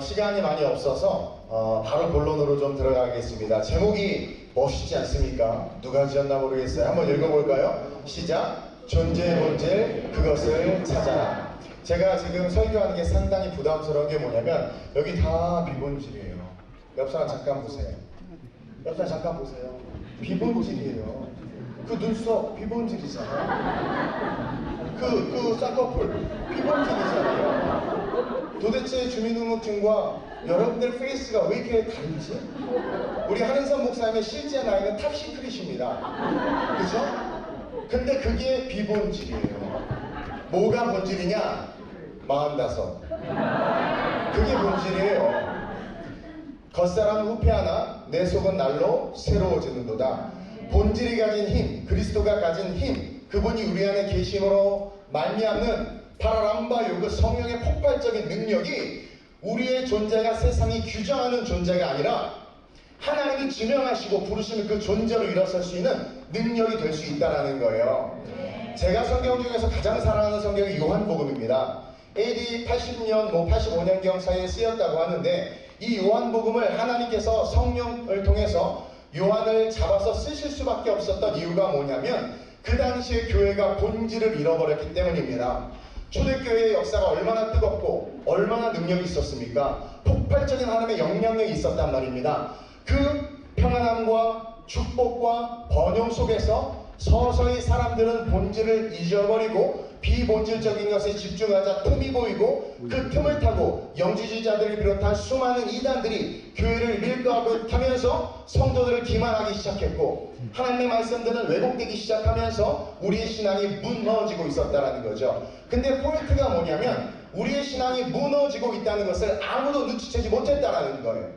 시간이 많이 없어서 바로 본론으로 좀 들어가겠습니다. 제목이 멋있지 않습니까? 누가 지었나 모르겠어요. 한번 읽어볼까요? 시작! 존재의 본질, 그것을 찾아라. 제가 지금 설교하는 게 상당히 부담스러운 게 뭐냐면 여기 다 비본질이에요. 옆 사람 잠깐 보세요. 옆 사람 잠깐 보세요. 비본질이에요. 그 눈썹 비본질이잖아요. 그 쌍꺼풀 비본질이잖아요. 도대체 주민등록증과 여러분들 페이스가 왜 이렇게 다르지? 우리 한은선 목사님의 실제 나이는 탑시크릿입니다. 그죠? 근데 그게 비본질이에요. 뭐가 본질이냐? 45. 그게 본질이에요. 겉사람 후패하나 내 속은 날로 새로워지는도다. 본질이 가진 힘, 그리스도가 가진 힘, 그분이 우리 안에 계심으로 말미암는 파라람바 요그 성령의 폭발적인 능력이 우리의 존재가 세상이 규정하는 존재가 아니라 하나님이 지명하시고 부르시는 그 존재로 일어설 수 있는 능력이 될 수 있다는 거예요. 제가 성경 중에서 가장 사랑하는 성경이 요한복음입니다. AD 80년, 85년경 사이에 쓰였다고 하는데 이 요한복음을 하나님께서 성령을 통해서 요한을 잡아서 쓰실 수밖에 없었던 이유가 뭐냐면 그 당시에 교회가 본질을 잃어버렸기 때문입니다. 초대교회의 역사가 얼마나 뜨겁고 얼마나 능력이 있었습니까? 폭발적인 하나님의 영향력이 있었단 말입니다. 그 평안함과 축복과 번영 속에서 서서히 사람들은 본질을 잊어버리고 비본질적인 것에 집중하자 틈이 보이고 그 틈을 타고 영지주의자들을 비롯한 수많은 이단들이 교회를 밀거하면서 성도들을 기만하기 시작했고 하나님의 말씀들은 왜곡되기 시작하면서 우리의 신앙이 무너지고 있었다는 거죠. 근데 포인트가 뭐냐면 우리의 신앙이 무너지고 있다는 것을 아무도 눈치채지 못했다는 거예요.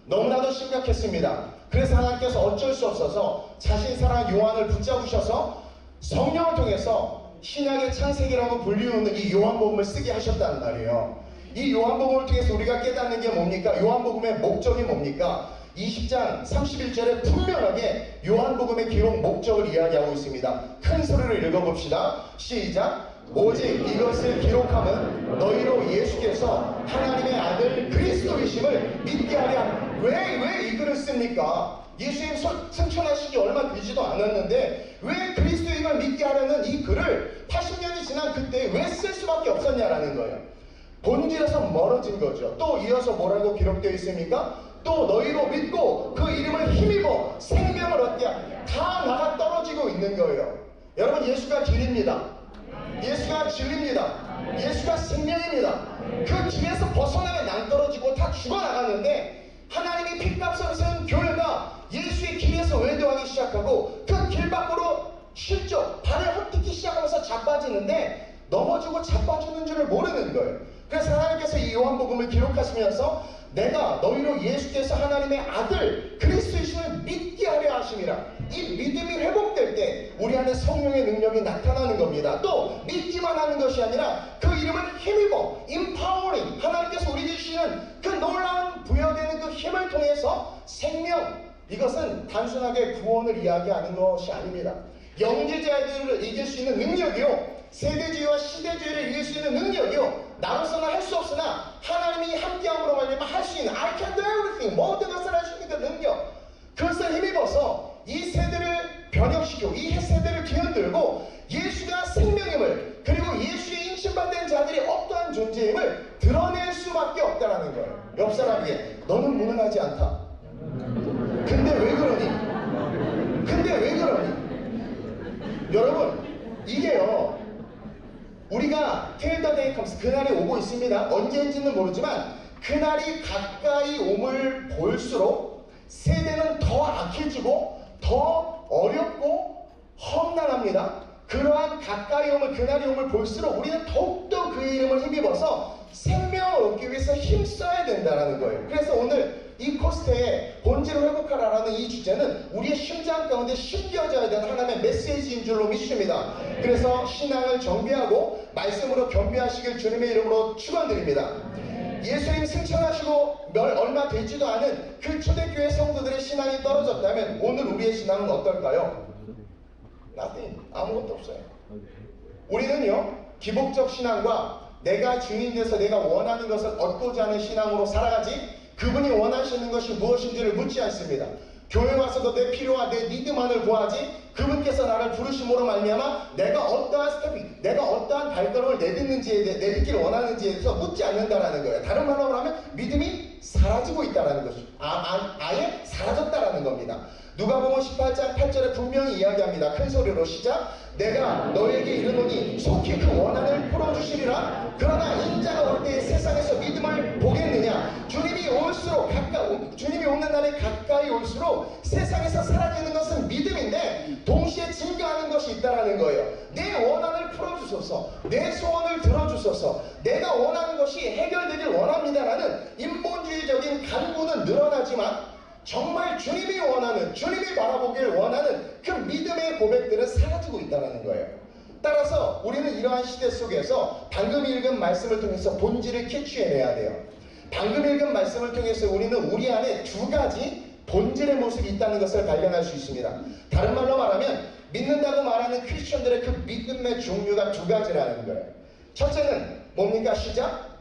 너무나도 심각했습니다. 그래서 하나님께서 어쩔 수 없어서 자신 사랑하는 요한을 붙잡으셔서 성령을 통해서 신약의 창세기라고 불리우는 이 요한복음을 쓰게 하셨다는 말이에요. 이 요한복음을 통해서 우리가 깨닫는 게 뭡니까? 요한복음의 목적이 뭡니까? 20장 31절에 분명하게 요한복음의 기록 목적을 이야기하고 있습니다. 큰 소리로 읽어봅시다. 시작! 오직 이것을 기록함은 너희로 예수께서 하나님의 아들 그리스도이심을 믿게 하려 함. 왜 이 글을 씁니까? 예수님 승천하시기 얼마 되지도 않았는데 왜 그리스도임을 믿게 하려는 이 글을 80년이 지난 그때 왜 쓸 수밖에 없었냐라는 거예요. 본질에서 멀어진 거죠. 또 이어서 뭐라고 기록되어 있습니까? 또 너희로 믿고 그 이름을 힘입어 생명을 얻게 다 나가 떨어지고 있는 거예요. 여러분, 예수가 길입니다. 예수가 진리입니다. 예수가 생명입니다. 그 길에서 벗어나면 낭떨어지고 다 죽어나가는데 하나님이 핏값으로 세운 교회가 예수의 길에서 외도하기 시작하고 그 길 밖으로 실족 발을 헛디기 시작하면서 자빠지는데 넘어지고 자빠지는 줄을 모르는 거예요. 그래서 하나님께서 이 요한복음을 기록하시면서 내가 너희로 예수께서 하나님의 아들 그리스도이심을 믿게 하려 하심이라. 이 믿음이 회복될 때 우리 안에 성령의 능력이 나타나는 겁니다. 또 믿기만 하는 것이 아니라 그 이름을 힘입어 empowering, 하나님께서 우리 주시는 그 놀라운 부여되는 그 힘을 통해서 생명, 이것은 단순하게 구원을 이야기하는 것이 아닙니다. 영지자들을 이길 수 있는 능력이요, 세대주의와 시대주의를 이길 수 있는 능력이요, 나로서는 할 수 없으나 하나님이 함께함으로 말미암아 할 수 있는 I can do everything, 모든 것을 할 수 있는 그 능력, 그것을 힘입어서 이 세대를 변혁시키고 이 세대를 뒤흔들고 예수가 생명임을, 그리고 예수의 인신받은 자들이 어떠한 존재임을 드러낼 수밖에 없다는 거예요. 옆 사람에게 너는 무능하지 않다. 근데 왜 그러니? 근데 왜 그러니? 여러분, 이게요, 우리가 till the day comes, 그날이 오고 있습니다. 언제인지는 모르지만 그날이 가까이 옴을 볼수록 세대는 더 악해지고 더 어렵고 험난합니다. 그러한 가까이 옴을, 그날이 옴을 볼수록 우리는 더욱더 그의 이름을 힘입어서 생명을 얻기 위해서 힘써야 된다는 거예요. 그래서 오늘 이 코스트에 본질을 회복하라는 이 주제는 우리의 심장 가운데 심겨져야 되는 하나님의 메시지인 줄로 믿습니다. 그래서 신앙을 정비하고 말씀으로 겸비하시길 주님의 이름으로 축원드립니다. 예수님 승천하시고 얼마 되지도 않은 그 초대교회 성도들의 신앙이 떨어졌다면 오늘 우리의 신앙은 어떨까요? Nothing. 아무것도 없어요. 우리는요, 기복적 신앙과 내가 주인 돼서 내가 원하는 것을 얻고자 하는 신앙으로 살아가지 그분이 원하시는 것이 무엇인지를 묻지 않습니다. 교회 와서도 내 필요와 내 니드만을 구하지 그분께서 나를 부르심으로 말미암아 내가 어떠한 스텝이 내가 어떠한 발걸음을 내딛기를 원하는지에 대해서 묻지 않는다라는 거예요. 다른 말로 하면 믿음이 사라지고 있다라는 것이죠. 아예 사라졌다라는 겁니다. 누가복음 18장 8절에 분명히 이야기합니다. 큰 소리로 시작. 내가 너에게 이르노니 속히 그 원한을 풀어주시리라. 그러나 인자가 올 때에 세상에서 믿음을 보겠느냐. 주님이 오는 날에 가까이 올수록 세상에서 사라지는 것은 믿음인데 동시에 증가하는 것이 있다라는 거예요. 내 원한을 풀어주소서, 내 소원을 들어주소서, 내가 원하는 것이 해결되길 원합니다라는 인본주의적인 간구는 늘어나지만 정말 주님이 원하는, 주님이 바라보길 원하는 그 믿음의 고백들은 사라지고 있다는 거예요. 따라서 우리는 이러한 시대 속에서 방금 읽은 말씀을 통해서 본질을 캐치해내야 돼요. 방금 읽은 말씀을 통해서 우리는 우리 안에 두 가지 본질의 모습이 있다는 것을 발견할 수 있습니다. 다른 말로 말하면 믿는다고 말하는 크리스천들의 그 믿음의 종류가 두 가지라는 거예요. 첫째는 뭡니까? 시작.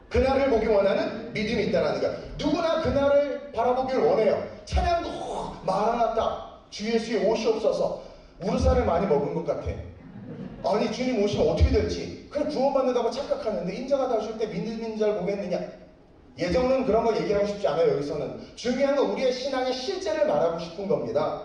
그날을 보기 원하는 믿음이 있다는 거야. 누구나 그날을 바라보길 원해요. 찬양도 마라나타 주 예수의 오시옵소서. 우르사를 많이 먹은 것 같아. 아니 주님 오시면 어떻게 될지 그냥 구원받는다고 착각하는데 인자가 다오실 때 믿는 자를 보겠느냐. 예정은 그런 거 얘기하고 싶지 않아요. 여기서는 중요한 건 우리의 신앙의 실제를 말하고 싶은 겁니다.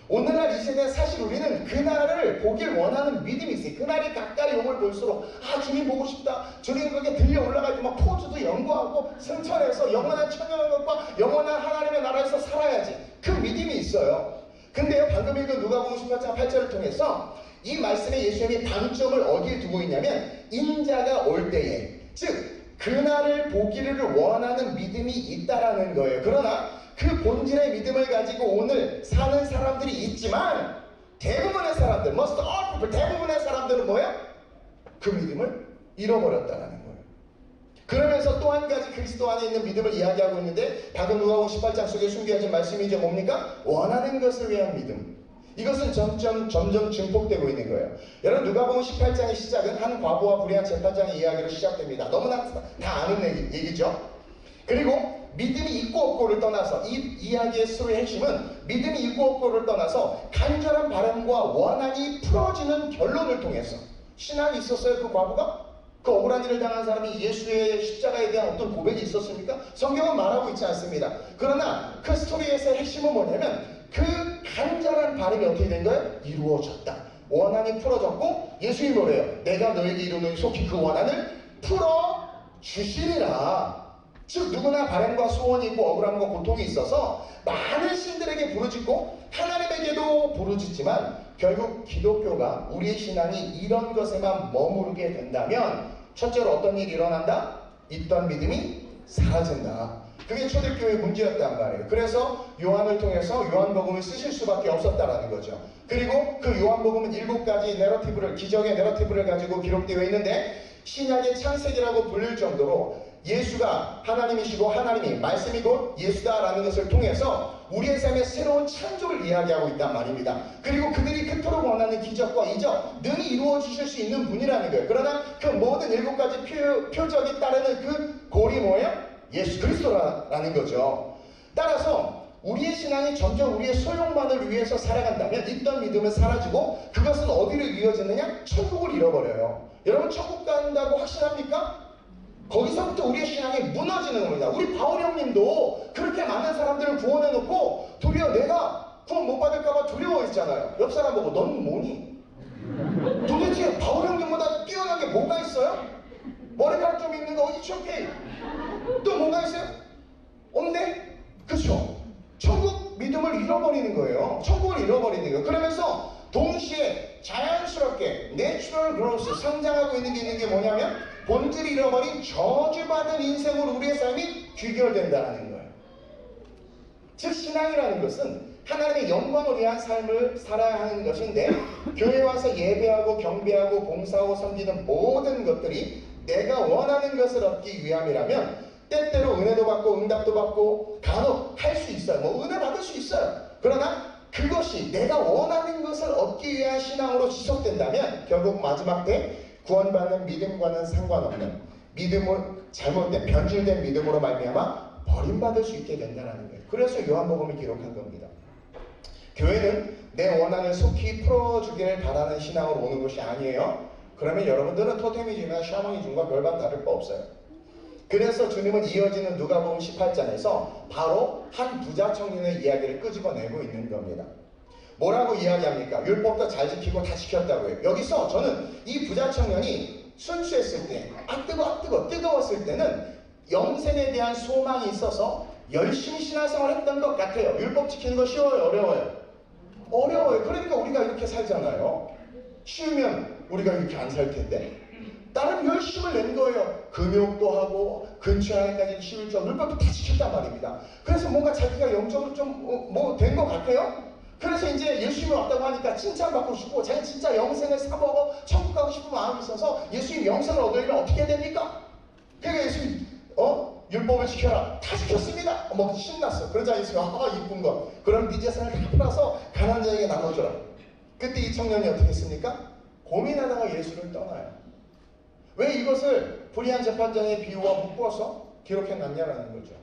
오늘날 이 세대에 사실 우리는 그날을 보길 원하는 믿음이 있어요. 그날이 가까이 오면 볼수록 주님 보고 싶다. 주님 그게 들려 올라갈 때 막 포즈도 연구하고 승천해서 영원한 천년왕국과 영원한 하나님의 나라에서 살아야지. 그 믿음이 있어요. 근데요 방금 읽은 누가복음 18장 8절을 통해서 이 말씀에 예수님이 방점을 어디에 두고 있냐면 인자가 올 때에 즉 그날을 보기를 원하는 믿음이 있다라는 거예요. 그러나 그 본질의 믿음을 가지고 오늘 사는 사람들이 있지만 대부분의 사람들, most all people, 대부분의 사람들은 뭐예요? 그 믿음을 잃어버렸다는 거예요. 그러면서 또 한 가지 그리스도 안에 있는 믿음을 이야기하고 있는데 방금 누가복음 18장 속에 숨겨진 말씀이 이제 뭡니까? 원하는 것을 위한 믿음. 이것은 점점 증폭되고 있는 거예요. 여러분 누가복음 18장의 시작은 한 과부와 불의한 재판장의 이야기로 시작됩니다. 너무나 다 아는 얘기죠. 그리고 믿음이 있고 없고를 떠나서 이 이야기의 수로의 핵심은 믿음이 있고 없고를 떠나서 간절한 바람과 원한이 풀어지는 결론을 통해서 신앙이 있었어요. 그 과부가? 그 억울한 일을 당한 사람이 예수의 십자가에 대한 어떤 고백이 있었습니까? 성경은 말하고 있지 않습니다. 그러나 그 스토리에서의 핵심은 뭐냐면 그 간절한 바람이 어떻게 된 거예요? 이루어졌다. 원한이 풀어졌고 예수님이 뭐래요? 내가 너에게 이르노니 속히 그 원한을 풀어주시리라. 즉 누구나 바람과 소원이 있고 억울함과 고통이 있어서 많은 신들에게 부르짖고 하나님에게도 부르짖지만 결국 기독교가 우리의 신앙이 이런 것에만 머무르게 된다면 첫째로 어떤 일이 일어난다? 있던 믿음이 사라진다. 그게 초대교회의 문제였단 말이에요. 그래서 요한을 통해서 요한복음을 쓰실 수밖에 없었다라는 거죠. 그리고 그 요한복음은 7가지 내러티브를, 기적의 내러티브를 가지고 기록되어 있는데 신약의 창세기라고 불릴 정도로 예수가 하나님이시고 하나님이 말씀이 곧 예수다라는 것을 통해서 우리의 삶의 새로운 창조를 이야기하고 있단 말입니다. 그리고 그들이 그토록 원하는 기적과 이적 능히 이루어 주실 수 있는 분이라는 거예요. 그러나 그 모든 7가지 표적이 따르는 그 골이 뭐예요? 예수 그리스도라는 거죠. 따라서 우리의 신앙이 점점 우리의 소욕만을 위해서 살아간다면 있던 믿음은 사라지고 그것은 어디로 이어지느냐? 천국을 잃어버려요. 여러분 천국 간다고 확신합니까? 거기서부터 우리의 신앙이 무너지는 겁니다. 우리 바울 형님도 그렇게 많은 사람들을 구원해놓고 도리어 내가 구원 못 받을까봐 두려워했잖아요. 옆 사람 보고 넌 뭐니? 도대체 바울 형님보다 뛰어난 게 뭐가 있어요? 머리카락 좀 있는 거 it's okay. 또 뭐가 있어요? 없네? 그쵸? 천국 믿음을 잃어버리는 거예요. 천국을 잃어버리는 거예요. 그러면서 동시에 자연스럽게 내추럴 그로스 성장하고 있는 게 뭐냐면 본질을 잃어버린 저주받은 인생으로 우리의 삶이 귀결된다는 거예요. 즉 신앙이라는 것은 하나님의 영광을 위한 삶을 살아야 하는 것인데 교회 와서 예배하고 경배하고 봉사하고 섬기는 모든 것들이 내가 원하는 것을 얻기 위함이라면 때때로 은혜도 받고 응답도 받고 간혹 할 수 있어요. 뭐 은혜 받을 수 있어요. 그러나 그것이 내가 원하는 것을 얻기 위한 신앙으로 지속된다면 결국 마지막 때 구원받는 믿음과는 상관없는 믿음을 잘못된 변질된 믿음으로 말미암아 버림받을 수 있게 된다는 거예요. 그래서 요한복음을 기록한 겁니다. 교회는 내 원한을 속히 풀어주기를 바라는 신앙으로 오는 것이 아니에요. 그러면 여러분들은 토테미즘이나 샤머니즘과 별반 다를 거 없어요. 그래서 주님은 이어지는 누가복음 18장에서 바로 한 부자 청년의 이야기를 끄집어내고 있는 겁니다. 뭐라고 이야기합니까? 율법도 잘 지키고 다 지켰다고요. 여기서 저는 이 부자 청년이 순수했을 때, 뜨거웠을 때는 영생에 대한 소망이 있어서 열심히 신앙생활을 했던 것 같아요. 율법 지키는 거 쉬워요? 어려워요? 어려워요. 그러니까 우리가 이렇게 살잖아요. 쉬우면 우리가 이렇게 안 살 텐데. 나름 열심을 낸 거예요. 금욕도 하고 근처 안에까지 11조 율법도 다 지켰단 말입니다. 그래서 뭔가 자기가 영적으로 좀 뭐 된 것 같아요. 그래서 이제 예수님이 왔다고 하니까 칭찬받고 싶고 자기는 진짜 영생을 사먹어 천국 가고 싶은 마음이 있어서 예수님 영생을 얻으려면 어떻게 해야 됩니까? 그러니까 예수님 율법을 지켜라. 다 지켰습니다. 신났어. 그러자 예수님이 이쁜 거. 그럼 네 재산을 다 팔아서 가난한 자에게 나눠줘라. 그때 이 청년이 어떻게 했습니까? 고민하다가 예수를 떠나요. 왜 이것을 불의한 재판장의 비유와 묶어서 기록해놨냐라는 거죠.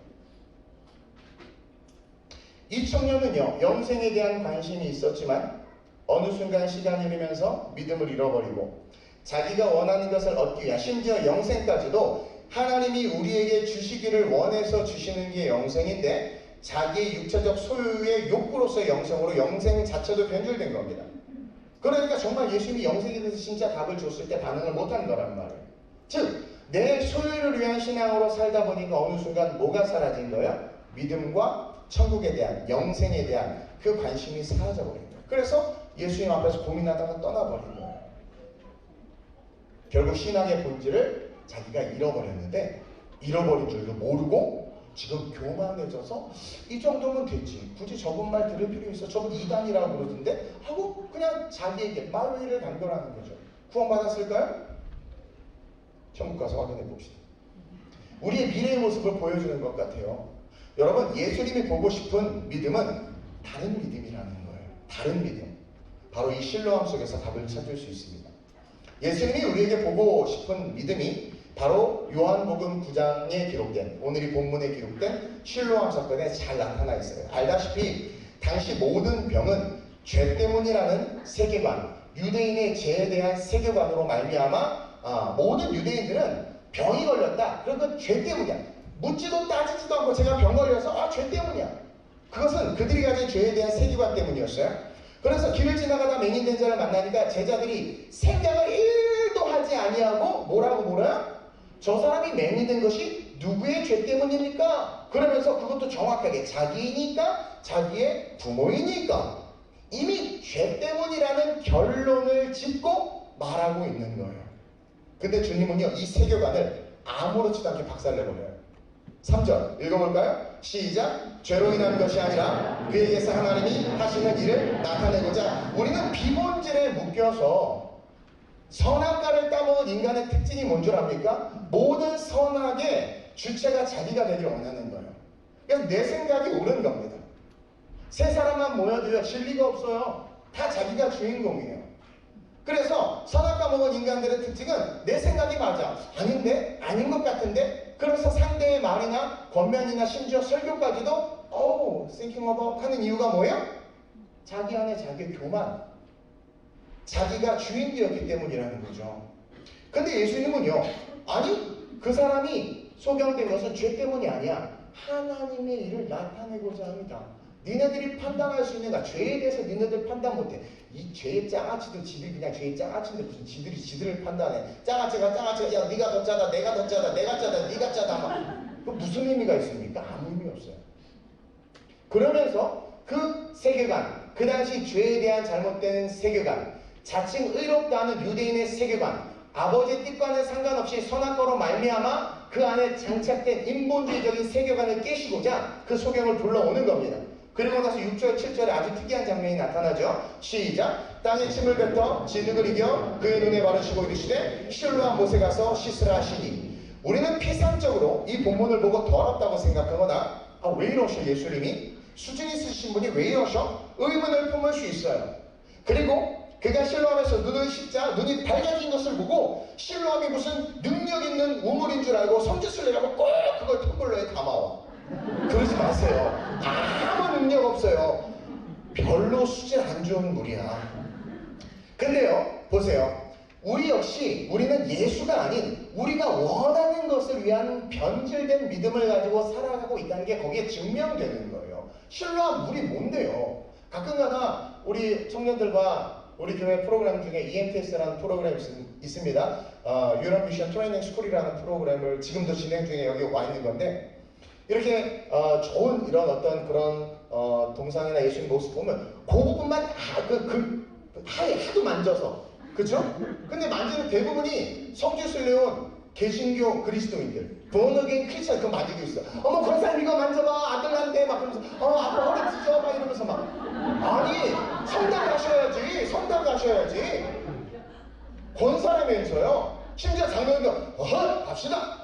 이 청년은요, 영생에 대한 관심이 있었지만 어느 순간 시간이 흐르면서 믿음을 잃어버리고 자기가 원하는 것을 얻기 위한, 심지어 영생까지도 하나님이 우리에게 주시기를 원해서 주시는 게 영생인데 자기의 육체적 소유의 욕구로서의 영생으로 영생 자체도 변질된 겁니다. 그러니까 정말 예수님이 영생에 대해서 진짜 답을 줬을 때 반응을 못한 거란 말이에요. 즉, 내 소유를 위한 신앙으로 살다 보니까 어느 순간 뭐가 사라진 거예요? 믿음과 천국에 대한, 영생에 대한 그 관심이 사라져버린 거예요. 그래서 예수님 앞에서 고민하다가 떠나버린 거예요. 결국 신앙의 본질을 자기가 잃어버렸는데 잃어버린 줄도 모르고 지금 교만해져서 이 정도면 됐지. 굳이 저분 말 들을 필요 있어. 저분 이단이라고 그러던데 하고 그냥 자기에게 마귀를 단결하는 거죠. 구원받았을까요? 천국 가서 확인해 봅시다. 우리의 미래의 모습을 보여주는 것 같아요. 여러분, 예수님이 보고 싶은 믿음은 다른 믿음이라는 거예요. 다른 믿음. 바로 이 실로암 속에서 답을 찾을 수 있습니다. 예수님이 우리에게 보고 싶은 믿음이 바로 요한복음 9장에 기록된, 오늘 이 본문에 기록된 실로암 사건에 잘 나타나 있어요. 알다시피 당시 모든 병은 죄 때문이라는 세계관, 유대인의 죄에 대한 세계관으로 말미암아 모든 유대인들은 병이 걸렸다. 그런 건 죄 때문이야. 묻지도 따지지도 않고 제가 병 걸려서 죄 때문이야. 그것은 그들이 가진 죄에 대한 세계관 때문이었어요. 그래서 길을 지나가다 맹인된 자를 만나니까 제자들이 생각을 1도 하지 아니하고 뭐라고 물어요? 저 사람이 맹인된 것이 누구의 죄 때문입니까? 그러면서 그것도 정확하게 자기니까 자기의 부모이니까 이미 죄 때문이라는 결론을 짓고 말하고 있는 거예요. 근데 주님은요, 이 세계관을 아무렇지도 않게 박살내버려요. 3절 읽어볼까요? 시작. 죄로 인한 것이 아니라 그에게서 하나님이 하시는 일을 나타내고자. 우리는 비본질에 묶여서 선악과를 따먹은 인간의 특징이 뭔 줄 압니까? 모든 선악의 주체가 자기가 되길 원하는 거예요. 그래서 내 생각이 옳은 겁니다. 세 사람만 모여도요, 진리가 없어요. 다 자기가 주인공이에요. 그래서 선악과 먹은 인간들의 특징은 내 생각이 맞아. 아닌데? 아닌 것 같은데? 그래서 상대의 말이나 권면이나 심지어 설교까지도 thinking about 하는 이유가 뭐예요? 자기 안에 자기의 교만, 자기가 주인 되었기 때문이라는 거죠. 근데 예수님은요, 아니, 그 사람이 소경된 것은 죄 때문이 아니야. 하나님의 일을 나타내고자 합니다. 니네들이 판단할 수 있는가? 죄에 대해서 니네들 판단 못해. 이 죄의 장아찌도 지들이 그냥 죄의 장아찌인데 무슨 지들을 판단해. 장아찌가 야 네가 더 짜다, 내가 더 짜다, 내가 짜다, 네가 짜다 막. 그 무슨 의미가 있습니까? 아무 의미 없어요. 그러면서 그 세계관, 그 당시 죄에 대한 잘못된 세계관, 자칭 의롭다는 유대인의 세계관, 아버지의 뜻과는 상관없이 선악과로 말미암아 그 안에 장착된 인본주의적인 세계관을 깨시고자 그 소경을 불러오는 겁니다. 그리고 나서 6절, 7절에 아주 특이한 장면이 나타나죠. 시작. 땅에 침을 뱉어 진흙을 이겨 그의 눈에 바르시고 이르시되 실로암 못에 가서 씻으라 하시니. 우리는 피상적으로 이 본문을 보고 더럽다고 생각하거나 왜 이러셔 예수님이? 수준 있으신 분이 왜 이러셔? 의문을 품을 수 있어요. 그리고 그가 실로암에서 눈을 씻자 눈이 밝아진 것을 보고 실로암이 무슨 능력 있는 우물인 줄 알고 성지순례 가고 꼭 그걸 텀블러에 담아와. 그러지 마세요. 아무 능력 없어요. 별로 수질 안 좋은 물이야. 근데요, 보세요. 우리 역시 우리는 예수가 아닌 우리가 원하는 것을 위한 변질된 믿음을 가지고 살아가고 있다는 게 거기에 증명되는 거예요. 실로암 물이 뭔데요? 가끔가다 우리 청년들과 우리 교회 프로그램 중에 EMTS라는 프로그램이 있습니다. 유럽 미션 트레이닝 스쿨이라는 프로그램을 지금도 진행 중에 여기 와 있는 건데, 이렇게 좋은 이런 어떤 그런 동상이나 예수님 모습 보면 그 부분만 하도 만져서, 그쵸? 근데 만지는 대부분이 성지순례 온 개신교 그리스도인들, 본어게인 크리스찬 그거 만지고 있어. 어머 권사님 이거 만져봐, 아들 난데 막 그러면서 아빠 허리 찢어 막 이러면서 막. 아니 성당 가셔야지, 성당 가셔야지. 권사라면서요. 심지어 장로님도 갑시다.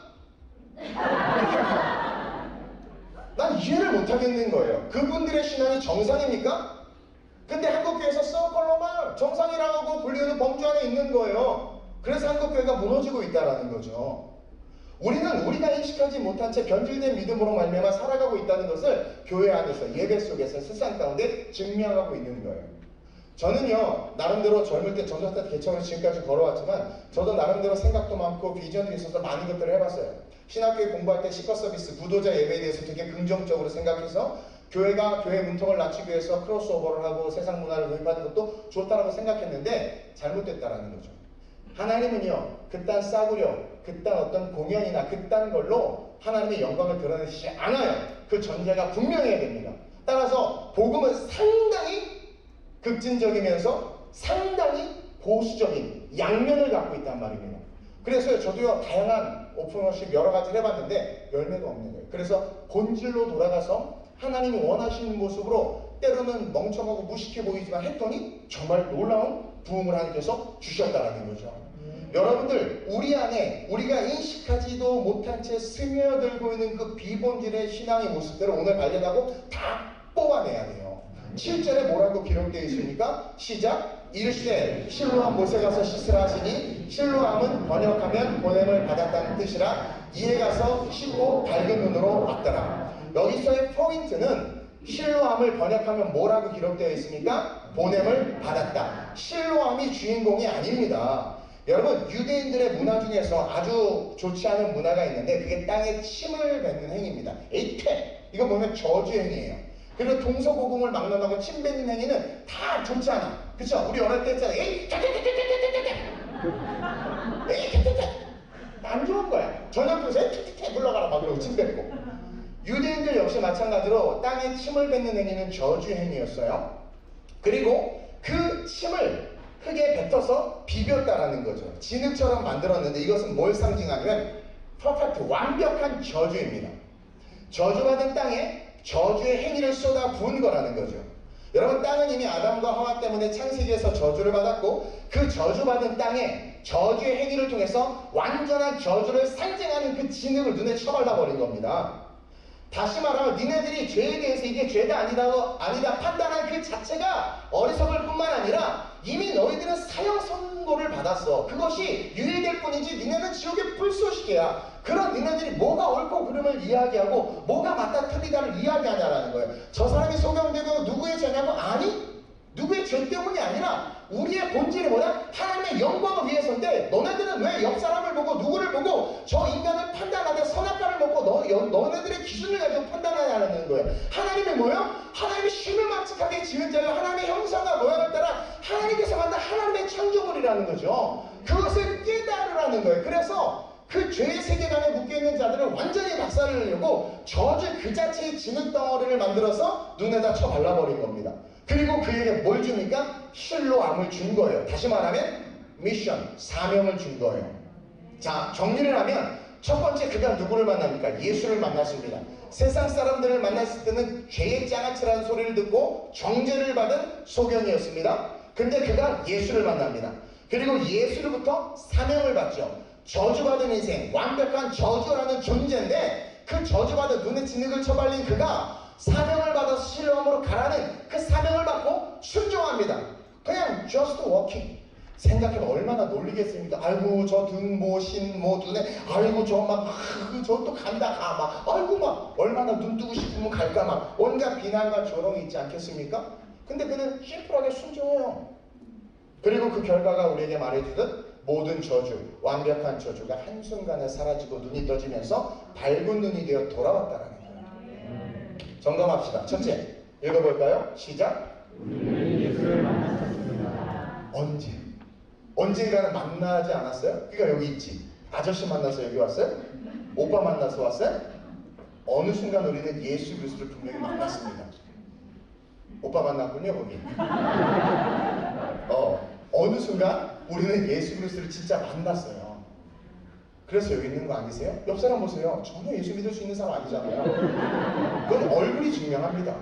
난 이해를 못하겠는 거예요. 그분들의 신앙이 정상입니까? 근데 한국교회에서 서컬로만 정상이라고 불리는 범주 안에 있는 거예요. 그래서 한국교회가 무너지고 있다는 거죠. 우리는 우리가 인식하지 못한 채 변질된 믿음으로 말미암아 살아가고 있다는 것을 교회 안에서, 예배 속에서, 세상 가운데 증명하고 있는 거예요. 저는요, 나름대로 젊을 때 전도사 개척을 지금까지 걸어왔지만 저도 나름대로 생각도 많고 비전도 있어서 많은 것들을 해봤어요. 신학교에 공부할 때 시커 서비스, 부도자 예배에 대해서 되게 긍정적으로 생각해서 교회가 교회 문턱을 낮추기 위해서 크로스오버를 하고 세상 문화를 도입하는 것도 좋다라고 생각했는데 잘못됐다라는 거죠. 하나님은요, 그딴 싸구려, 그딴 어떤 공연이나 그딴 걸로 하나님의 영광을 드러내시지 않아요. 그 전제가 분명해야 됩니다. 따라서 복음은 상당히 급진적이면서 상당히 보수적인 양면을 갖고 있단 말입니다. 그래서 저도요, 다양한 오픈워십 여러 가지를 해봤는데 열매가 없는 거예요. 그래서 본질로 돌아가서 하나님이 원하시는 모습으로 때로는 멍청하고 무식해 보이지만 했더니 정말 놀라운 부흥을 하나님께서 주셨다는 거죠. 여러분들, 우리 안에 우리가 인식하지도 못한 채 스며들고 있는 그 비본질의 신앙의 모습들을 오늘 발견하고 다 뽑아내야 돼요. 7절에 뭐라고 기록되어 있습니까? 시작! 일세 실로암 못에 가서 씻으라 하시니, 실로암은 번역하면 보냄을 받았다는 뜻이라, 이에 가서 씻고 밝은 눈으로 왔더라. 여기서의 포인트는 실로암을 번역하면 뭐라고 기록되어 있습니까? 보냄을 받았다. 실로암이 주인공이 아닙니다. 여러분, 유대인들의 문화 중에서 아주 좋지 않은 문화가 있는데 그게 땅에 침을 뱉는 행위입니다. 에이퇴! 이거 보면 저주 행위예요. 그리고 동서고금을 막론하고 침 뱉는 행위는 다 좋지 않아. 그쵸? 우리 어릴 때 했잖아요. 에이! 안 좋은 거야. 저녁부터 튀튀튀 물러가라 막 그러고 침 뱉고. 유대인들 역시 마찬가지로 땅에 침을 뱉는 행위는 저주 행위였어요. 그리고 그 침을 흙에 뱉어서 비볐다라는 거죠. 진흙처럼 만들었는데 이것은 뭘 상징하냐면 퍼펙트, 완벽한 저주입니다. 저주받은 땅에 저주의 행위를 쏟아 부은 거라는 거죠. 여러분, 땅은 이미 아담과 하와 때문에 창세기에서 저주를 받았고 그 저주받은 땅에 저주의 행위를 통해서 완전한 저주를 상징하는 그 진흙을 눈에 쳐발라 버린 겁니다. 다시 말하면 니네들이 죄에 대해서 이게 죄다 아니다 판단한 그 자체가 어리석을 뿐만 아니라 이미 너희들은 사형 선고를 받았어. 그것이 유예될 뿐이지 니네는 지옥의 불쏘시개야. 그런 니네들이 뭐가 옳고 그름을 이야기하고 뭐가 맞다 틀리다를 이야기하냐라는 거예요. 저 사람이 소경되고 누구의 죄냐고? 아니, 누구의 죄 때문이 아니라 우리의 본질이 뭐냐? 하나님의 영광을 위해서인데 너네들은 왜 옆 사람을 보고 누구를 보고 저 인간을 판단하되 선악과를 먹고 너네들의 기준을 가지고 판단하냐는 거예요. 하나님이 뭐예요? 하나님이 슈멸망측하게 지은 자요, 하나님의 형상과 모양을 따라 하나님께서 만든 하나님의 창조물이라는 거죠. 그것을 깨달으라는 거예요. 그래서 그 죄의 세계관에 묶여있는 자들을 완전히 박살내려고 저주 그 자체의 진흙덩어리를 만들어서 눈에다 쳐 발라버린 겁니다. 그리고 그에게 뭘 줍니까? 실로암을 준 거예요. 다시 말하면 미션, 사명을 준 거예요. 자, 정리를 하면 첫 번째 그가 누구를 만납니까? 예수를 만났습니다. 세상 사람들을 만났을 때는 죄의 장아찌라는 소리를 듣고 정죄를 받은 소경이었습니다. 근데 그가 예수를 만납니다. 그리고 예수로부터 사명을 받죠. 저주받은 인생, 완벽한 저주라는 존재인데 그 저주받은 눈에 진흙을 쳐발린 그가 사명을 받아서 실로암으로 가라는 그 사명을 받고 순종합니다. 그냥 그냥 just walking. 생각해봐 얼마나 놀리겠습니까? 아이고 저 등모 신모 눈에 아이고 저 막 저 또 간다 가 막 아이고 막 얼마나 눈 뜨고 싶으면 갈까 막 온갖 비난과 조롱이 있지 않겠습니까? 근데 그는 심플하게 순종해요. 그리고 그 결과가 우리에게 말해주듯 모든 저주, 완벽한 저주가 한순간에 사라지고 눈이 떠지면서 밝은 눈이 되어 돌아왔다는 거예요. 점검합시다. 첫째, 읽어볼까요? 시작. 우리는 예수를 만났었습니다. 언제? 언젠가는 만나지 않았어요? 그러니까 여기 있지. 아저씨 만나서 여기 왔어요? 오빠 만나서 왔어요? 어느 순간 우리는 예수 그리스도를 분명히 만났습니다. 오빠 만났군요 거기. 어느 순간 우리는 예수 그리스도를 진짜 만났어요. 그래서 여기 있는 거 아니세요? 옆 사람 보세요. 전혀 예수 믿을 수 있는 사람 아니잖아요. 그건 얼굴이 증명합니다.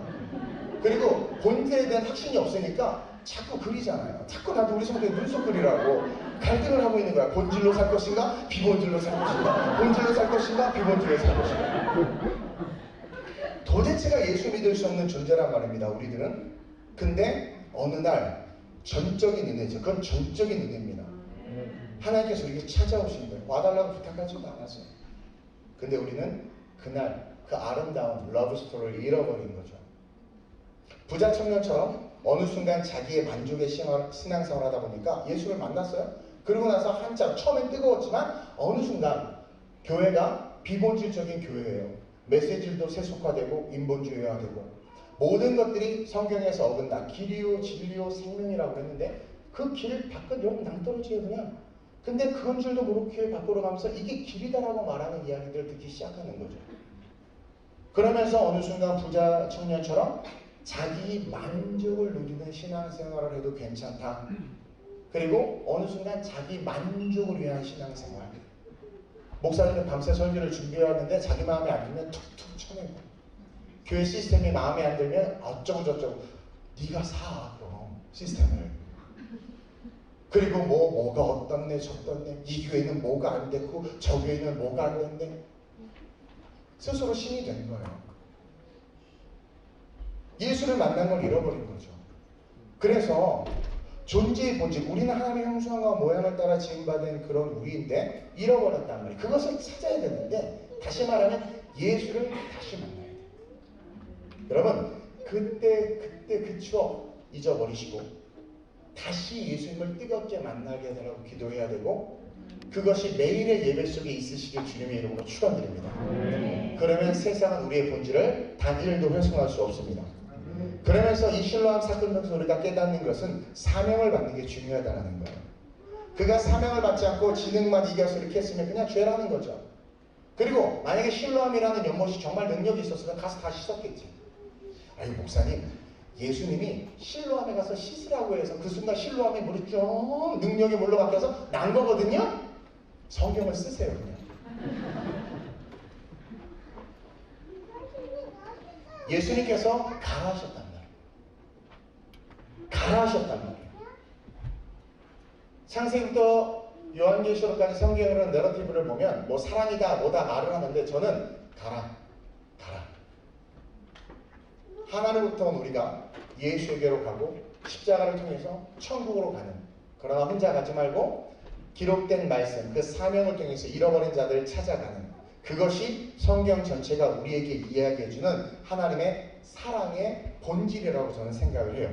그리고 본질에 대한 확신이 없으니까 자꾸 그리잖아요. 자꾸 나도 우리 성도에 눈썹 그리라고 갈등을 하고 있는 거야. 본질로 살 것인가? 비본질로 살 것인가? 본질로 살 것인가? 비본질로 살 것인가? 도대체가 예수 믿을 수 없는 존재란 말입니다. 우리들은. 근데 어느 날 전적인 은혜죠. 그건 전적인 은혜입니다. 하나님께서 우리에게 찾아오신 거예요. 와달라고 부탁하지도 않았어요. 근데 우리는 그날 그 아름다운 러브 스토리를 잃어버린 거죠. 부자 청년처럼 어느 순간 자기의 만족의 신앙생활을 하다 보니까 예수를 만났어요. 그러고 나서 한참 처음엔 뜨거웠지만 어느 순간 교회가 비본질적인 교회예요. 메시지도 세속화되고 인본주의화되고 모든 것들이 성경에서 어긋나 길이요 진리요 생명이라고 했는데 그 길 밖은 영 낭떠러지예요 그냥. 근데 그건 줄도 모르고 길 밖으로 가면서 이게 길이다라고 말하는 이야기들을 듣기 시작하는 거죠. 그러면서 어느 순간 부자 청년처럼 자기 만족을 누리는 신앙생활을 해도 괜찮다. 그리고 어느 순간 자기 만족을 위한 신앙생활. 목사님은 밤새 설교를 준비해왔는데 자기 마음에 안 들면 툭툭 쳐내고 교회 시스템이 마음에 안 들면 어쩌고 저쩌고 네가 사 그럼 시스템을. 그리고 뭐가 어떻네 저떻네 이 교회는 뭐가 안 됐고 저 교회는 뭐가 안 됐네. 스스로 신이 된 거예요. 예수를 만난 걸 잃어버린 거죠. 그래서 존재의 본질, 우리는 하나님의 형상과 모양을 따라 지음받은 그런 우리인데 잃어버렸단 말이에요. 그것을 찾아야 되는데 다시 말하면 예수를 다시 만나야 돼요. 여러분 그때 그 추억 잊어버리시고 다시 예수님을 뜨겁게 만나게 해달라고 기도해야 되고 그것이 매일의 예배 속에 있으시길 주님의 이름으로 축원드립니다. 그러면 세상은 우리의 본질을 단 1도 훼손할 수 없습니다. 그러면서 이 실로암 사건에서 우리가 깨닫는 것은 사명을 받는 게 중요하다는 거예요. 그가 사명을 받지 않고 지능만 이겨서 이렇게 했으면 그냥 죄라는 거죠. 그리고 만약에 실로암이라는 연못이 정말 능력이 있었으면 가서 다 씻었겠지. 아유 목사님 예수님이 실로암에 가서 씻으라고 해서 그 순간 실로암의 물이 쭉 능력의 물로 바뀌어서 난 거거든요. 성경을 쓰세요 그냥. 예수님께서 가라하셨단 말이에요. 가라하셨단 말이에요. 창세기부터 요한계시록까지 성경으로는 내러티브를 보면 뭐 사랑이다 뭐다 말을 하는데 저는 가라. 하나님부터 온 우리가 예수에게로 가고 십자가를 통해서 천국으로 가는, 그러나 혼자 가지 말고 기록된 말씀, 그 사명을 통해서 잃어버린 자들을 찾아가는, 그것이 성경 전체가 우리에게 이야기해주는 하나님의 사랑의 본질이라고 저는 생각을 해요.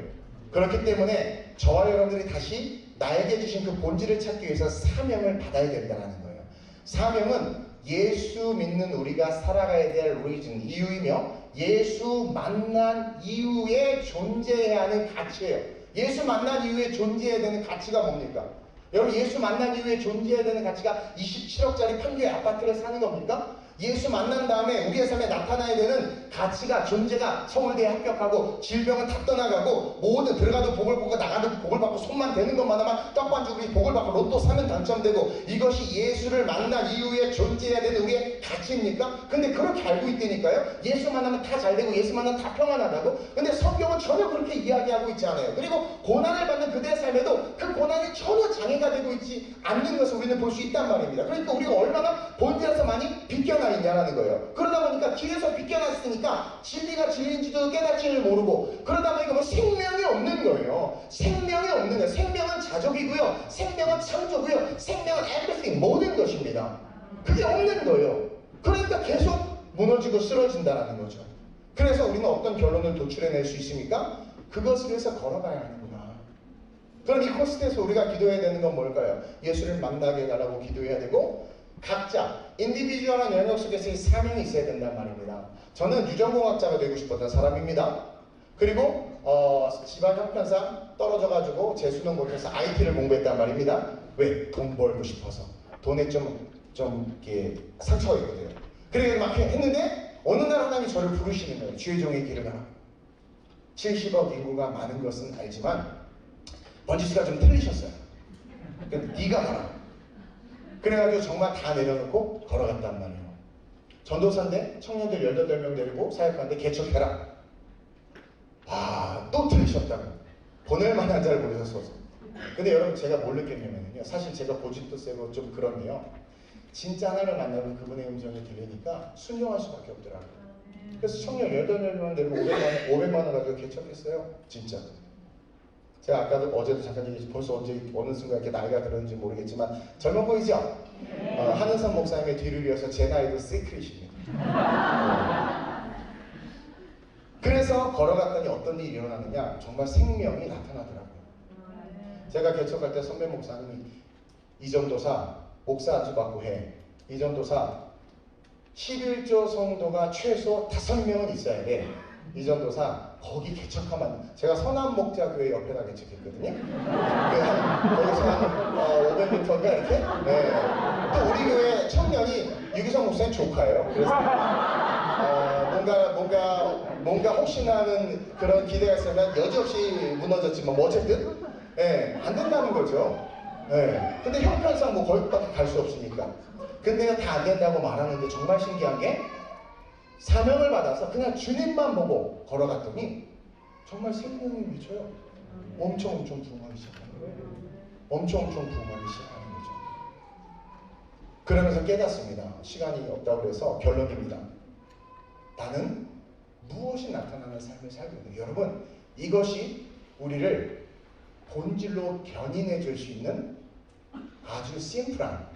그렇기 때문에 저와 여러분들이 다시 나에게 주신 그 본질을 찾기 위해서 사명을 받아야 된다는 거예요. 사명은 예수 믿는 우리가 살아가야 될 리즌, 이유이며 예수 만난 이후에 존재해야 하는 가치예요. 예수 만난 이후에 존재해야 되는 가치가 뭡니까? 여러분 예수 만난 이후에 존재해야 되는 가치가 27억짜리 판교의 아파트를 사는 겁니까? 예수 만난 다음에 우리의 삶에 나타나야 되는 가치가, 존재가 서울대에 합격하고 질병은 다 떠나가고 모든 들어가도 복을 받고 나가도 복을 받고 손만 대는 것마다만 떡반죽이 복을 받고 로또 사면 당첨되고, 이것이 예수를 만난 이후에 존재해야 되는 우리의 가치입니까? 근데 그렇게 알고 있다니까요. 예수 만나면 다 잘되고 예수 만나면 다 평안하다고. 근데 성경은 전혀 그렇게 이야기하고 있지 않아요. 그리고 고난을 받는 그들의 삶에도 그 고난이 전혀 장애가 되고 있지 않는 것을 우리는 볼 수 있단 말입니다. 그러니까 우리가 얼마나 본질에서 많이 비껴나 있냐라는 거예요. 그러다 보니까 길에서 비껴났으니까 진리가 진리인지도 깨닫지를 모르고, 그러다 보니까 뭐 생명이 없는 거예요. 생명이 없는 거예요. 생명은 자족이고요. 생명은 창조고요. 생명은 everything, 모든 것입니다. 그게 없는 거예요. 그러니까 계속 무너지고 쓰러진다는 거죠. 그래서 우리는 어떤 결론을 도출해낼 수 있습니까? 그것을 위해서 걸어가야 하는구나. 그럼 이 코스트에서 우리가 기도해야 되는 건 뭘까요? 예수를 만나게 해달라고 기도해야 되고, 각자 인디비주얼한 영역 속에서의 사명이 있어야 된단 말입니다. 저는 유전공학자가 되고 싶었던 사람입니다. 그리고 집안 형편상 떨어져가지고 재수는 못해서 IT를 공부했단 말입니다. 왜? 돈 벌고 싶어서. 돈에 좀 이렇게 상처가 있거든요. 그래서 막 했는데 어느 날 하나님이 저를 부르시는 거예요. 주의 종의 길을 가라. 70억 인구가 많은 것은 알지만 번지수가 좀 틀리셨어요. 그러니까 네가 가라. 그래가지고 정말 다 내려놓고 걸어갔단 말이에요. 전도사인데 청년들 18명 데리고 사역하는데 개척해라. 또 틀리셨다고. 보낼 만한 자를 보내셨어서. 근데 여러분, 제가 뭘 느꼈냐면요, 사실 제가 고집도 세고 좀 그런데요, 진짜 하나님을 만나면 그분의 음성이 들리니까 순종할 수밖에 없더라고요. 그래서 청년 18명 데리고 500만 원 가지고 개척했어요. 진짜. 제가 아까도 어제도 잠깐 얘기했지만 벌써 언제 어느 순간 이렇게 나이가 들었는지 모르겠지만 젊어 보이죠? 한은선 목사님의 뒤를 이어서 제 나이도 시크릿입니다. 그래서 걸어갔더니 어떤 일이 일어나느냐, 정말 생명이 나타나더라고요. 제가 개척할 때 선배 목사님이 이전도사 목사 안수 받고 해. 이전도사 11조 성도가 최소 5명은 있어야 돼. 이전도사 거기 개척하면, 제가 서남목자교회 옆에다 개척했거든요. 거기서 한 500m인가 이렇게. 네. 또 우리 교회 청년이 유기성 목사님 조카예요. 그래서 뭔가 혹시나 하는 그런 기대가 있으면 여지없이 무너졌지만 뭐 어쨌든 안 된다는 거죠. 근데 형편상 뭐 거기밖에 갈 수 없으니까. 근데 다 안 된다고 말하는데 정말 신기한 게, 사명을 받아서 그냥 주님만 보고 걸어갔더니 정말 생명이 미쳐요. 엄청 부흥하기 시작하는 거예요. 엄청 부흥하기 시작하는 거죠. 그러면서 깨닫습니다. 시간이 없다고 그래서 결론입니다. 나는 무엇이 나타나는 삶을 살고 있는, 여러분, 이것이 우리를 본질로 견인해 줄 수 있는 아주 심플한,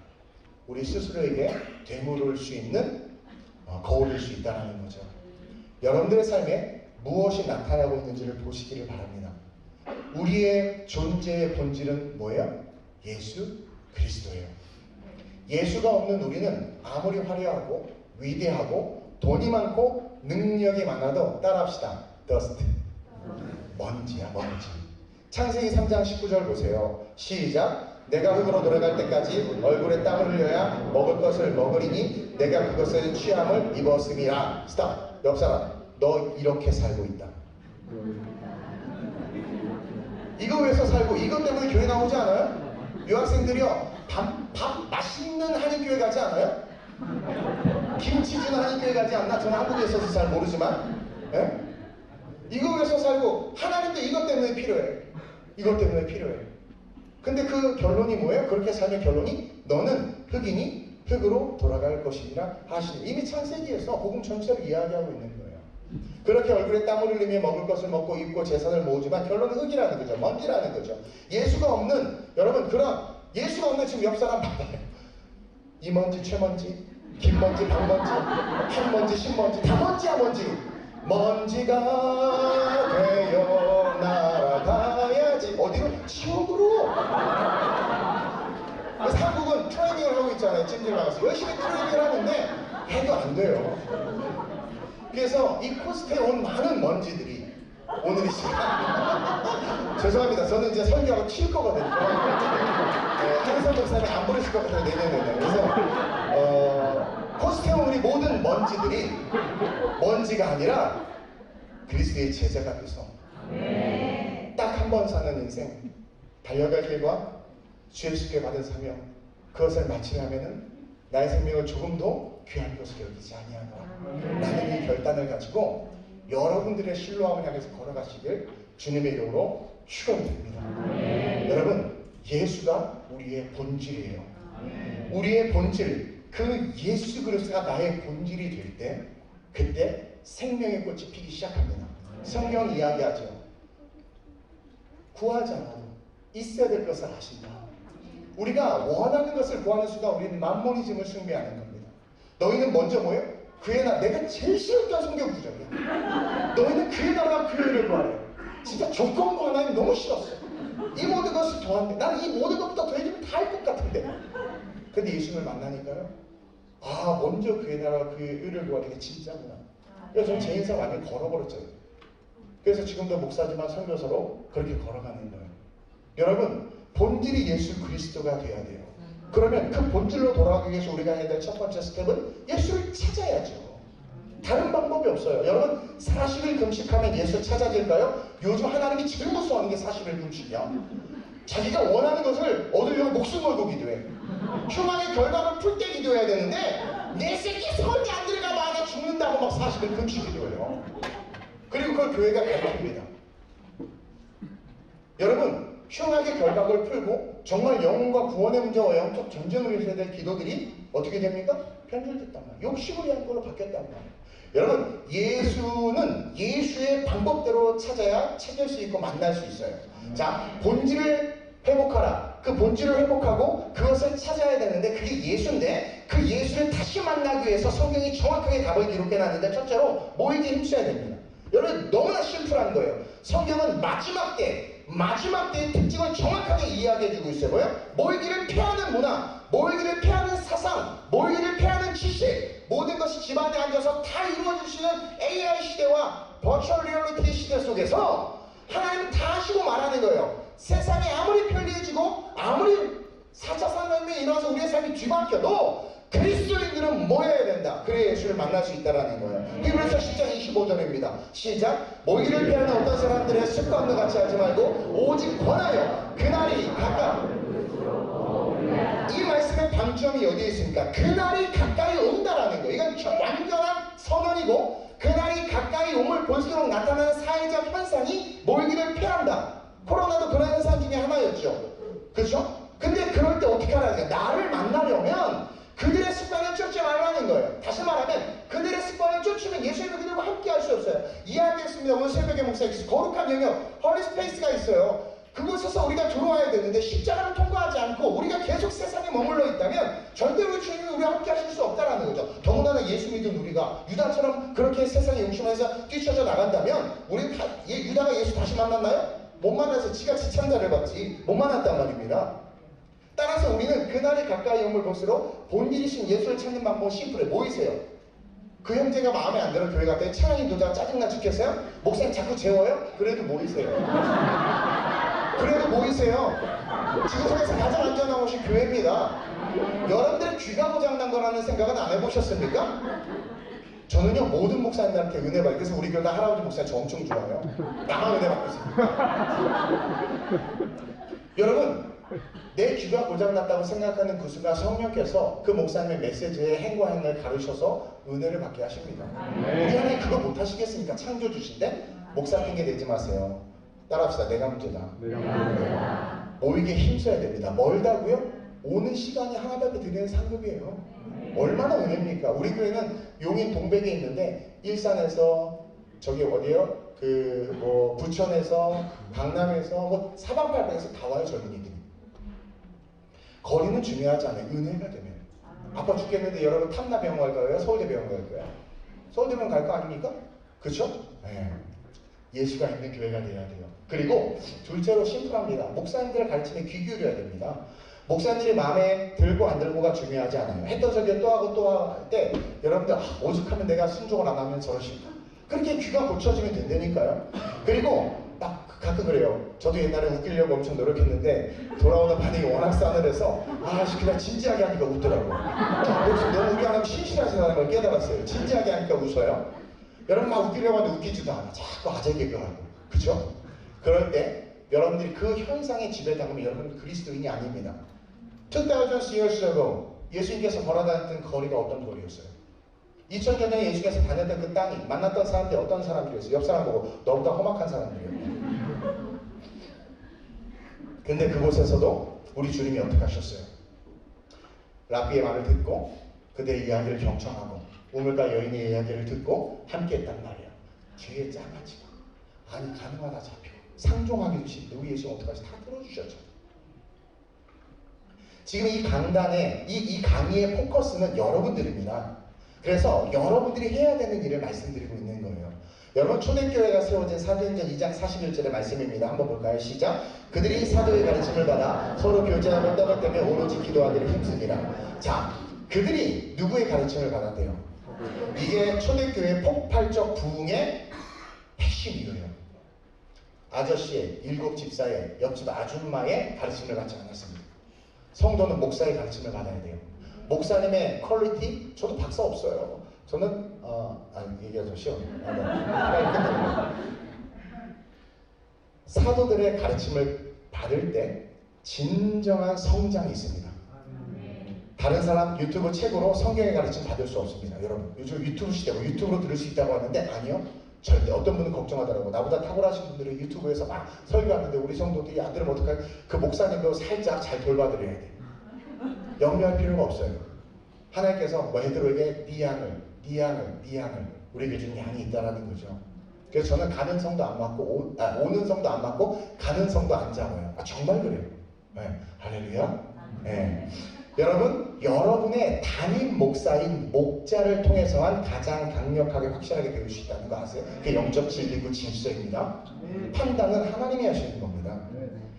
우리 스스로에게 되물을 수 있는 거울일 수 있다는 거죠. 여러분들의 삶에 무엇이 나타나고 있는지를 보시기를 바랍니다. 우리의 존재의 본질은 뭐예요? 예수 그리스도예요. 예수가 없는 우리는 아무리 화려하고 위대하고 돈이 많고 능력이 많아도, 따라합시다, dust, 먼지야, 먼지. 창세기 3장 19절 보세요. 시작. 내가 흙으로 돌아갈 때까지 얼굴에 땀을 흘려야 먹을 것을 먹으리니 내가 그것을 취함을 입었음이라. 스탑. 옆 사람, 너 이렇게 살고 있다. 이거 위해서 살고, 이것 때문에 교회 나오지 않아요? 유학생들이요, 밥 맛있는 한인교회 가지 않아요? 김치 주는 한인교회 가지 않나? 저는 한국에 있어서 잘 모르지만, 이거 위해서 살고, 하나님도 이것 때문에 필요해. 이것 때문에 필요해. 근데 그 결론이 뭐예요? 그렇게 살면 결론이, 너는 흙이니 흙으로 돌아갈 것이니라 하시니. 이미 창세기에서 복음 전체를 이야기하고 있는 거예요. 그렇게 얼굴에 땀을 흘리며 먹을 것을 먹고 입고 재산을 모으지만 결론은 흙이라는 거죠. 먼지라는 거죠. 예수가 없는, 여러분, 그런 예수가 없는 지금 옆 사람 봐봐요. 이먼지, 최먼지, 김먼지, 박먼지, 흰먼지, 신먼지, 다 먼지야, 먼지. 먼지가 되어 날아가야지. 어디로? 지옥으로. 한국은 트레이닝을 하고 있잖아요. 찜질 나가서 열심히 트레이닝을 하는데 해도 안 돼요. 그래서 이 코스트에 온 많은 먼지들이 오늘 이 시간 죄송합니다. 저는 이제 설교하고 튈 거거든요. 한선 목사님이 안 부르실 것 같아요. 내년에는. 그래서 코스트에 온 우리 모든 먼지들이 먼지가 아니라 그리스도의 제자가 돼서 딱 한 번 사는 인생, 달려갈 길과 주 예수께 받은 사명, 그것을 마치려면은 나의 생명을 조금도 귀한 것을 여기지 아니하노라 라는 이 결단을 가지고 여러분들의 신뢰함을 향해서 걸어가시길 주님의 이름으로 축원드립니다. 여러분, 예수가 우리의 본질이에요. 우리의 본질, 그 예수 그리스도가 나의 본질이 될 때, 그때 생명의 꽃이 피기 시작합니다. 성경 이야기하죠. 구하지 않아도 있어야 될 것을 아신다. 우리가 원하는 것을 구하는 순간 우리는 만모니즘을 숭배하는 겁니다. 너희는 먼저 뭐예요? 그의 나라, 내가 제일 싫었던 성경 구절이야. 너희는 그의 나라와 그 의를 구하래. 진짜 조건부 하나님 너무 싫었어. 이 모든 것을 더한데 나는 이 모든 것보다 더해주면 다 할 것 같은데. 근데 예수님을 만나니까요, 아, 먼저 그의 나라와 그의 의를 구하는 게 진짜구나. 그래서 저는 제 인생 완전히 걸어버렸잖아요. 그래서 지금도 목사지만 선교사로 그렇게 걸어가는 거예요. 여러분, 본질이 예수 그리스도가 돼야 돼요. 그러면 그 본질로 돌아가기 위해서 우리가 해야 될 첫 번째 스텝은 예수를 찾아야죠. 다른 방법이 없어요. 여러분, 40일 금식하면 예수 찾아질까요? 요즘 하나님이 제일 무서워하는 게 40일 금식이야. 자기가 원하는 것을 얻으려고 목숨 걸고 기도해. 휴망의 결과를 풀 때 기도해야 되는데 내 새끼 설계 안 들어가면 안에 죽는다고 막 40일 금식 기도해요. 그리고 그걸 교회가 가르칩니다. 여러분, 흉하게 결박을 풀고 정말 영혼과 구원의 문제와 영적 전쟁을 해야 될 기도들이 어떻게 됩니까? 편들됐단 말이에요. 욕심을 위한 걸로 바뀌었단 말이에요. 여러분, 예수는 예수의 방법대로 찾아야 찾을 수 있고 만날 수 있어요. 자, 본질을 회복하라. 그 본질을 회복하고 그것을 찾아야 되는데 그게 예수인데, 그 예수를 다시 만나기 위해서 성경이 정확하게 답을 기록해놨는데, 첫째로 모이기에 힘써야 됩니다. 여러분, 너무나 심플한 거예요. 성경은 마지막 때의 특징을 정확하게 이야기해주고 있어요. 뭐예요? 모이기를 폐하는 문화, 모이기를 폐하는 사상, 모이기를 폐하는 지식, 모든 것이 집안에 앉아서 다 이루어질 수 있는 AI 시대와 버추얼 리얼리티 시대 속에서 하나님은 다 하시고 말하는 거예요. 세상이 아무리 편리해지고 아무리 4차 산업이 일어나서 우리의 삶이 뒤바뀌어도 그리스도인들은 모여야 된다. 그래야 예수를 만날 수 있다는 거예요. 히브리서 10장 25절입니다. 시작. 모이기를 피하는 어떤 사람들의 습관과 같이 하지 말고 오직 권하여 그날이 가까이. 이 말씀의 방점이 어디에 있습니까? 그날이 가까이 온다라는 거예요. 이건 완전한 선언이고, 그날이 가까이 옴을 볼수록 나타나는 사회적 현상이 모이기를 피한다. 코로나도 그런 현상 중에 하나였죠. 그렇죠? 근데 그럴 때 어떻게 하라는 거예요? 나를 만나려면 그들의 습관을 쫓지 말라는 거예요. 다시 말하면 그들의 습관을 쫓으면 예수의 그들과 함께 할 수 없어요. 이야기했습니다. 오늘 새벽에 목사님께서 거룩한 영역, 헐리 스페이스가 있어요. 그곳에서 우리가 들어와야 되는데 십자가를 통과하지 않고 우리가 계속 세상에 머물러 있다면 절대로 주님이 우리와 함께 하실 수 없다는 거죠. 더군다나 예수 믿은 우리가 유다처럼 그렇게 세상에 용심해서 뛰쳐져 나간다면 우리 유다가 예수 다시 만났나요? 못 만나서 지가 지창자를 받지 못 만났단 말입니다. 따라서 우리는 그날이 가까이 om을 볼수록 본질이신 예수를 찾는 방법은 심플해. 모이세요. 그 형제가 마음에 안 들어 교회 갔더니 찬양이 도장 짜증나 죽겠어요? 목사님 자꾸 재워요? 그래도 모이세요. 그래도 모이세요. 지구상에서 가장 안전한 곳이 교회입니다. 여러분들의 귀가 고장난 거라는 생각은 안 해보셨습니까? 저는요, 모든 목사님들한테 은혜 받고, 그래서 우리 교회 할아버지 목사님 저 엄청 좋아해요. 나만 은혜 받고 있습니다. 여러분, 내 귀가 고장났다고 생각하는 그 순간 성령께서 그 목사님의 메시지의 행과 행을 가르쳐서 은혜를 받게 하십니다. 우리 하나님 그거 못 하시겠습니까? 창조주신데? 목사 핑계 내지 마세요. 따라합시다. 내가 문제다. 모이게 힘써야 됩니다. 멀다고요? 오는 시간이 하나밖에 드리는 상급이에요. 얼마나 은혜입니까? 우리 교회는 용인 동백에 있는데 일산에서 저기 어디요? 부천에서 강남에서 사방팔방에서 다 와요. 젊은이들이. 거리는 중요하지 않아요. 은혜가 되면. 아파 죽겠는데 여러분 탐나병원 갈 거예요? 서울대병원 갈 거예요? 서울대병원 갈 거 아닙니까? 그렇죠? 네. 예수가 있는 교회가 돼야 돼요. 그리고 둘째로 심플합니다. 목사님들을 가르치면 귀 기울여야 됩니다. 목사님들이 마음에 들고 안 들고가 중요하지 않아요. 했던 소리 또 하고 또 할 때 여러분들 오죽하면 내가 순종을 안 하면 저러실까? 그렇게 귀가 고쳐지면 된다니까요. 그리고 막 가끔 그래요. 저도 옛날에 웃기려고 엄청 노력했는데 돌아오는 반응이 워낙 싸늘해서 그냥 진지하게 하니까 웃더라고요. 너무 우리 하나님 신실하시다는 걸 깨달았어요. 진지하게 하니까 웃어요. 여러분 막 웃기려고 하는데 웃기지도 않아. 자꾸 아재 개그하고. 그죠? 그럴 때 여러분들이 그 현상에 지배당하면 여러분 그리스도인이 아닙니다. 2000 years ago 예수님께서 걸어다녔던 거리가 어떤 거리였어요? 2000년 전에 예수께서 다녔던 그 땅이 만났던 사람들이 어떤 사람들이었어요? 옆 사람 보고 너보다 험악한 사람들이에요. 근데 그곳에서도 우리 주님이 어떻게 하셨어요? 랍비의 말을 듣고 그들의 이야기를 경청하고 우물가 여인의 이야기를 듣고 함께 했단 말이야. 죄에 짜가지고 아니 가능하다 잡혀. 상종하게 주시는데 우리 예수님 어떡하지? 다 들어주셨죠. 지금 이 강단에 이 강의의 포커스는 여러분들입니다. 그래서 여러분들이 해야 되는 일을 말씀드리고 있는 거예요. 여러분, 초대교회가 세워진 사도행전 2장 41절의 말씀입니다. 한번 볼까요? 시작. 그들이 사도의 가르침을 받아 서로 교제하고 떡을 떼며 오로지 기도하기를 힘쓰니라. 자, 그들이 누구의 가르침을 받았대요? 이게 초대교회 폭발적 부흥의 핵심이에요. 아저씨의, 일곱 집사의, 옆집 아줌마의 가르침을 받지 않았습니다. 성도는 목사의 가르침을 받아야 돼요. 목사님의 퀄리티? 저도 박사 없어요. 저는 얘기하죠. 쉬워. 사도들의 가르침을 받을 때 진정한 성장이 있습니다. 다른 사람 유튜브 책으로 성경의 가르침 받을 수 없습니다. 여러분, 요즘 유튜브 시대고 유튜브로 들을 수 있다고 하는데 아니요. 절대. 어떤 분은 걱정하더라고. 나보다 탁월하신 분들은 유튜브에서 막 설교하는데 우리 성도들이 안 들으면 어떡해? 그 목사님도 살짝 잘 돌봐드려야 돼. 염려할 필요가 없어요. 하나님께서 뭐 애들에게 네 양을 우리에게 준 양이 있다라는 거죠. 그래서 저는 가는 성도 안 맞고 오는 성도 안 맞고 가는 성도 안 잡아요. 정말 그래요. 네. 할렐루야. 네. 여러분, 여러분의 담임 목사인 목자를 통해서만 가장 강력하게 확실하게 배울 수 있다는 거 아세요? 그게 영적 진리고 질서입니다. 판단은 하나님이 하시는 겁니다.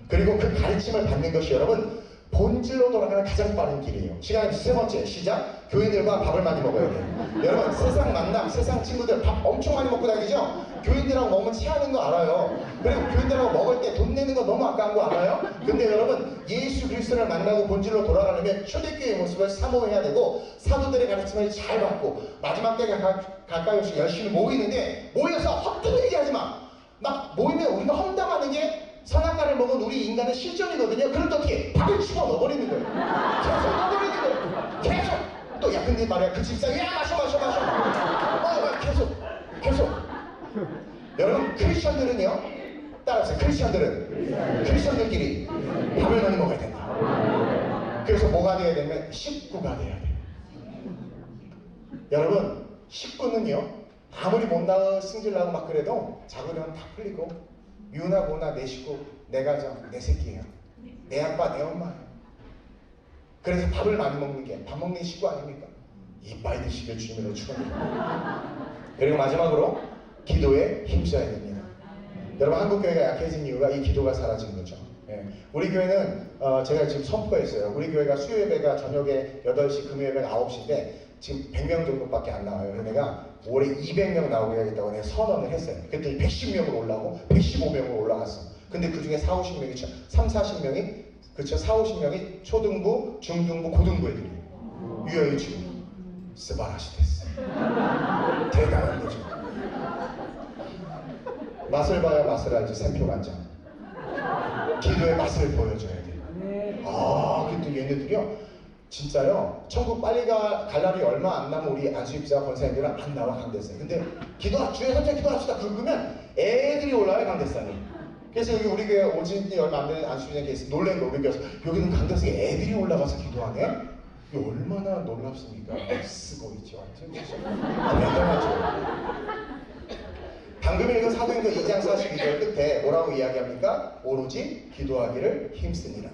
그리고 그 가르침을 받는 것이 여러분 본질로 돌아가는 가장 빠른 길이에요. 시간의 세 번째, 시작. 교인들과 밥을 많이 먹어야 돼요. 여러분, 세상 만남, 세상 친구들 밥 엄청 많이 먹고 다니죠? 교인들하고 먹으면 체하는 거 알아요. 그리고 교인들하고 먹을 때 돈 내는 거 너무 아까운 거 알아요? 근데 여러분, 예수 그리스도를 만나고 본질로 돌아가려면 초대교회의 모습을 사모해야 되고 사도들의 가르침을 잘 받고 마지막 때 가까이 오시 열심히 모이는데 모여서 헛되는 얘기하지 마. 막 모이면 우리가 험담하는 게 선악과를 먹은 우리 인간의 실존이거든요. 그럴 때 어떻게 밥을 집어 넣어버리는 거예요. 계속 넣어버리는 거예요. 계속. 또 야 근데 말이야 그 집사가 야 마셔. 계속. 여러분 크리스천들은요. 따라하세요. 크리스천들끼리 밥을 많이 먹어야 된다. 그래서 뭐가 돼야 되면 식구가 돼야 돼요. 여러분 식구는요. 아무리 못 나가 승질나고 막 그래도 자고리하면 다 풀리고 유나 고나 내 식구, 내 가정, 내 새끼예요. 내 아빠, 내 엄마예요. 그래서 밥을 많이 먹는 게 밥 먹는 식구 아닙니까? 이빨 드시길 주님으로 축원합니다. 그리고 마지막으로 기도에 힘써야 됩니다. 여러분 한국교회가 약해진 이유가 이 기도가 사라진 거죠. 예. 우리 교회는 제가 지금 선포했어요. 우리 교회가 수요 예배가 저녁에 8시, 금요 예배가 9시인데 지금 100명 정도밖에 안 나와요. 그래서 내가 올해 200명 나오게 해야겠다고 내가 선언을 했어요. 그랬더니 110명으로 올라오고 115명으로 올라갔어. 근데 그 중에 40, 50명이 30, 40명이 초등부, 중등부, 고등부 애들이에요. 유아유치부. 스바라시 됐어. 대단한 거죠. 맛을 봐야 맛을 알지 샘표 간장. 기도의 맛을 보여줘야 돼. 근데 얘네들이요. 진짜요. 천국 빨리 갈 날이 얼마 안 남은 우리 안수입자 권사님들은 안 나와 강대상. 근데 주에 선택 기도합시다. 그러면 애들이 올라와요 강대상이. 그래서 여기 우리 교회 오진 지 얼마 안 되는 안수입자님께 놀란 거 우리 교회에서 여기는 강대상에 애들이 올라가서 기도하네. 이게 얼마나 놀랍습니까? 쓰고 있죠. 완전 대단하죠. 방금 읽은 사도행전 2장 42절 끝에 뭐라고 이야기합니까? 오로지 기도하기를 힘쓰니라.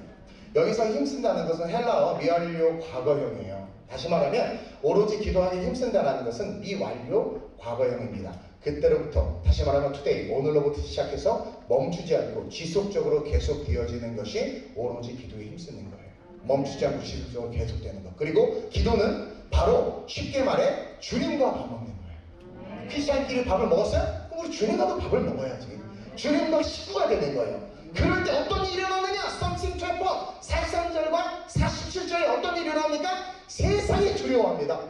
여기서 힘쓴다는 것은 헬라어 미완료 과거형이에요. 다시 말하면 오로지 기도하기 힘쓴다는 것은 미완료 과거형입니다. 그때로부터 다시 말하면 투데이 오늘로부터 시작해서 멈추지 않고 지속적으로 계속 되어지는 것이 오로지 기도에 힘쓰는 거예요. 멈추지 않고 지속적으로 계속되는 것. 그리고 기도는 바로 쉽게 말해 주님과 밥 먹는 거예요. 크리스찬끼리 밥을 먹었어요? 그럼 우리 주님과도 밥을 먹어야지. 주님과 식구가 되는 거예요. 그럴 때 어떤 일이 일어나느냐? something to happen. 43절과 47절에 어떤 일이 일어납니까? 세상이 두려워합니다.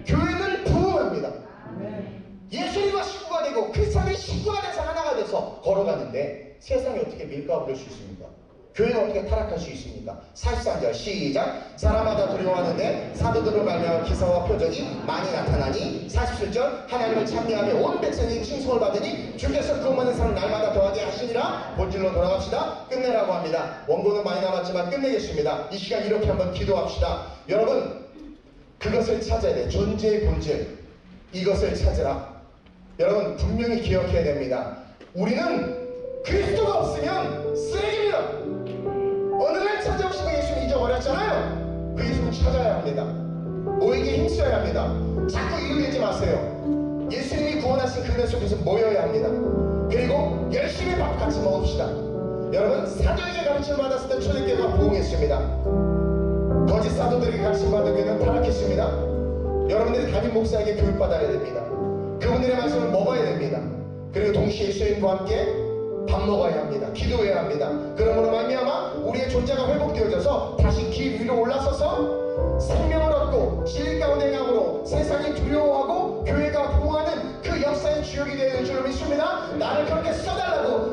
교회는 부흥합니다. 예수님과 식구가 되고 크리스찬의 식구가 돼서 하나가 돼서 걸어가는데 세상이 어떻게 밀가루 될 수 있습니까? 교회가 어떻게 타락할 수 있습니까? 43절 시작. 사람마다 두려워하는데 사도들을 말미암아 기사와 표적이 많이 나타나니 47절 하나님을 찬미하며 온 백성이 칭송을 받으니 주께서 구원 받는 사람 날마다 더하게 하시니라. 본질로 돌아갑시다. 끝내라고 합니다. 원고는 많이 남았지만 끝내겠습니다. 이 시간 이렇게 한번 기도합시다. 여러분 그것을 찾아야 돼. 존재의 본질 이것을 찾으라. 여러분 분명히 기억해야 됩니다. 우리는 그리스도가 없으면 쓰레기입니다. 어느 날 찾아오신 그 예수님 잊어버렸잖아요. 그 예수님 찾아야 합니다. 모이기에 힘써야 합니다. 자꾸 이루어지지 마세요. 예수님이 구원하신 그대 속에서 모여야 합니다. 그리고 열심히 밥 같이 먹읍시다. 여러분, 사도에게 가르침을 받았을 때 초대교회가 부흥했습니다. 거짓 사도들에게 가르침 받은 교회는 타락했습니다. 여러분들이 담임 목사에게 교육받아야 됩니다. 그분들의 말씀을 먹어야 됩니다. 그리고 동시에 예수님과 함께 밥 먹어야 합니다. 기도해야 합니다. 그러므로 말미암아 우리의 존재가 회복되어져서 다시 길 위로 올라서서 생명을 얻고 진리 가운데 감으로 세상이 두려워하고 교회가 부흥하는 그 역사의 주역이 되는 줄로 믿습니다. 나를 그렇게 써달라고